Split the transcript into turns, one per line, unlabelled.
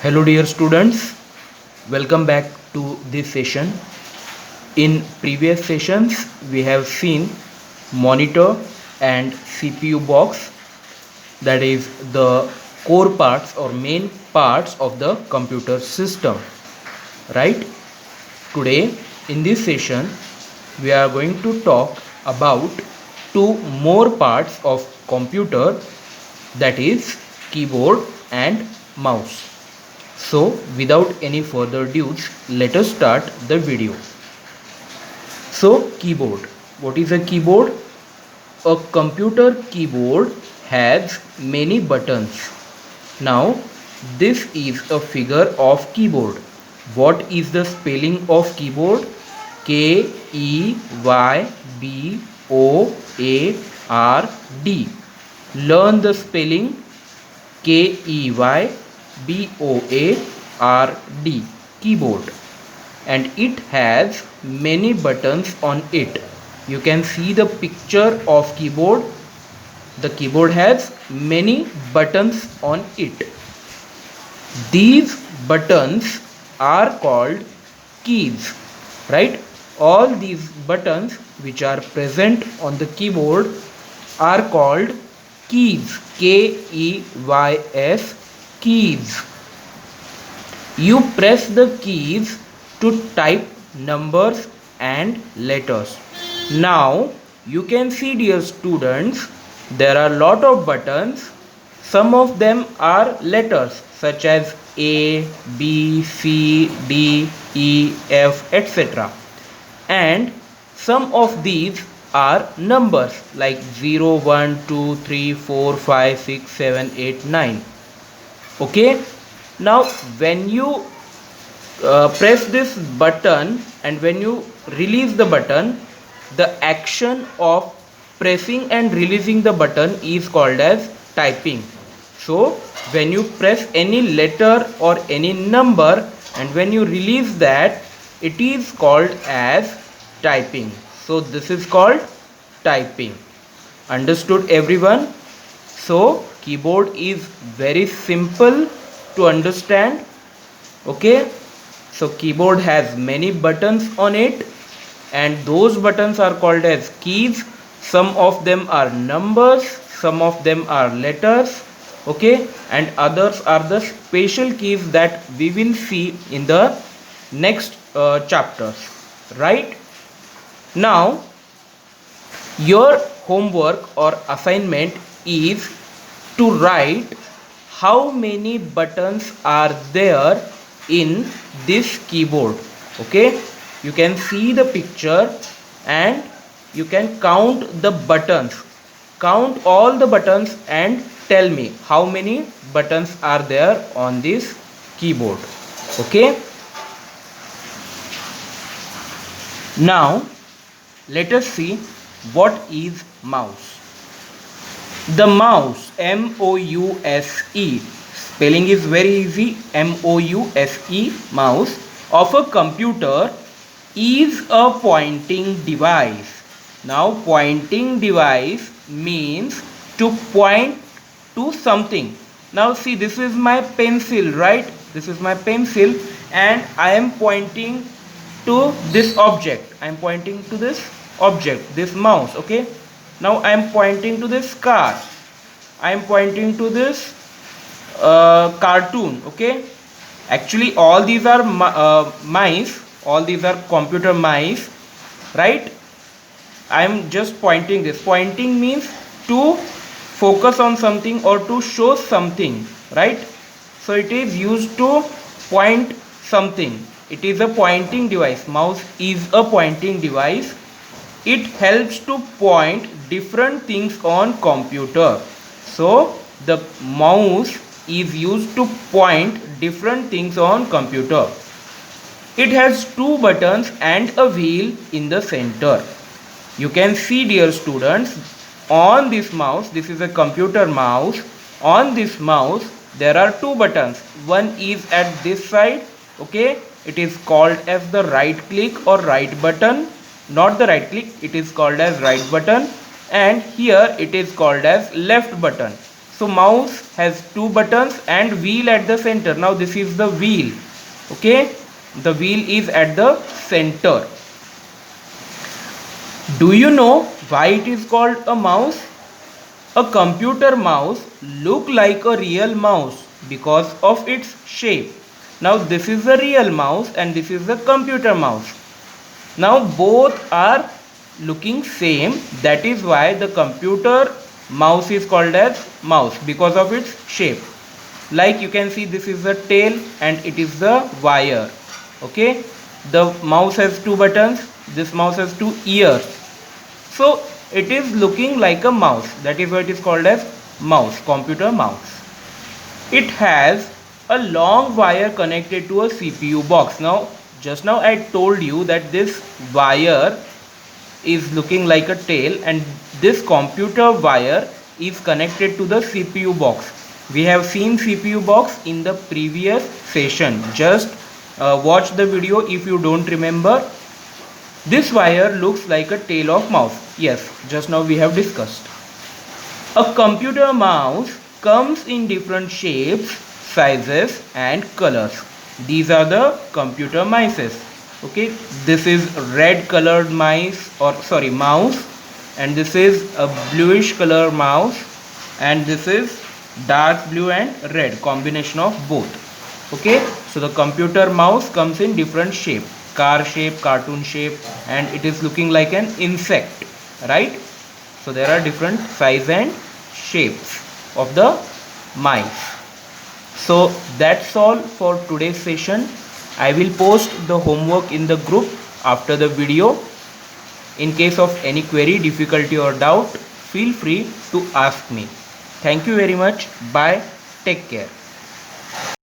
Hello dear students, welcome back to this session. In previous sessions we have seen monitor and CPU box, that is the core parts or main parts of the computer system, right? Today in this session we are going to talk about two more parts of computer, that is keyboard and mouse. So without any further ado, let us start the video. So keyboard. What is a keyboard? A computer keyboard has many buttons. Now this is a figure of keyboard. What is the spelling of keyboard? KEYBOARD. Learn the spelling. KEYBOARD, keyboard, and it has many buttons on it. You can see the picture of keyboard. The keyboard has many buttons on it. These buttons are called keys, right? All these buttons which are present on the keyboard are called keys. KEYS, keys. You press the keys to type numbers and letters. Now you can see, dear students, there are a lot of buttons. Some of them are letters such as A, B, C, D, E, F, etc. And some of these are numbers like 0, 1, 2, 3, 4, 5, 6, 7, 8, 9. Okay, now when you press this button and when you release the button, the action of pressing and releasing the button is called as typing. So when you press any letter or any number and when you release that, it is called as typing. So this is called typing. Understood everyone? So keyboard is very simple to understand. Okay, so keyboard has many buttons on it and those buttons are called as keys. Some of them are numbers, some of them are letters, okay, and others are the special keys that we will see in the next chapters, right? Now your homework or assignment is to write how many buttons are there in this keyboard. Okay, you can see the picture and you can count the buttons. Count all the buttons and tell me how many buttons are there on this keyboard. Okay, now let us see what is mouse. The mouse, M-O-U-S-E, spelling is very easy, M-O-U-S-E, mouse of a computer is a pointing device. Now pointing device means to point to something. Now see, this is my pencil, right? This is my pencil and I am pointing to this object. I am pointing to this object, this mouse, okay? Now I am pointing to this car. I am pointing to this cartoon, okay? Actually all these are mice, all these are computer mice, right? I am just pointing this. Pointing means to focus on something or to show something, right? So it is used to point something. It is a pointing device. Mouse is a pointing device. It helps to point different things on computer. So the mouse is used to point different things on computer. It has two buttons and a wheel in the center. You can see, dear students, on this mouse, this is a computer mouse. On this mouse there are two buttons. One is at this side, okay? It is called as the right click or right button. Not the right click, it is called as right button, and here it is called as left button. So mouse has two buttons and wheel at the center. Now this is the wheel. Okay, the wheel is at the center. Do you know why it is called a mouse? A computer mouse look like a real mouse because of its shape. Now this is the real mouse and this is the computer mouse. Now both are looking same, that is why the computer mouse is called as mouse, because of its shape. Like you can see, this is the tail and it is the wire. Okay, the mouse has two buttons, this mouse has two ears, so it is looking like a mouse. That is why it is called as mouse, computer mouse. It has a long wire connected to a CPU box. Now just now I told you that this wire is looking like a tail and this computer wire is connected to the CPU box. We have seen CPU box in the previous session. Just watch the video if you don't remember. This wire looks like a tail of mouse. Yes, just now we have discussed. A computer mouse comes in different shapes, sizes and colors. These are the computer mices. Okay, this is red colored mouse, and this is a bluish color mouse, and this is dark blue and red, combination of both. Okay, so the computer mouse comes in different shape, car shape, cartoon shape, and it is looking like an insect, right? So there are different size and shapes of the mice. So that's all for today's session. I will post the homework in the group after the video. In case of any query, difficulty or doubt, feel free to ask me. Thank you very much. Bye. Take care.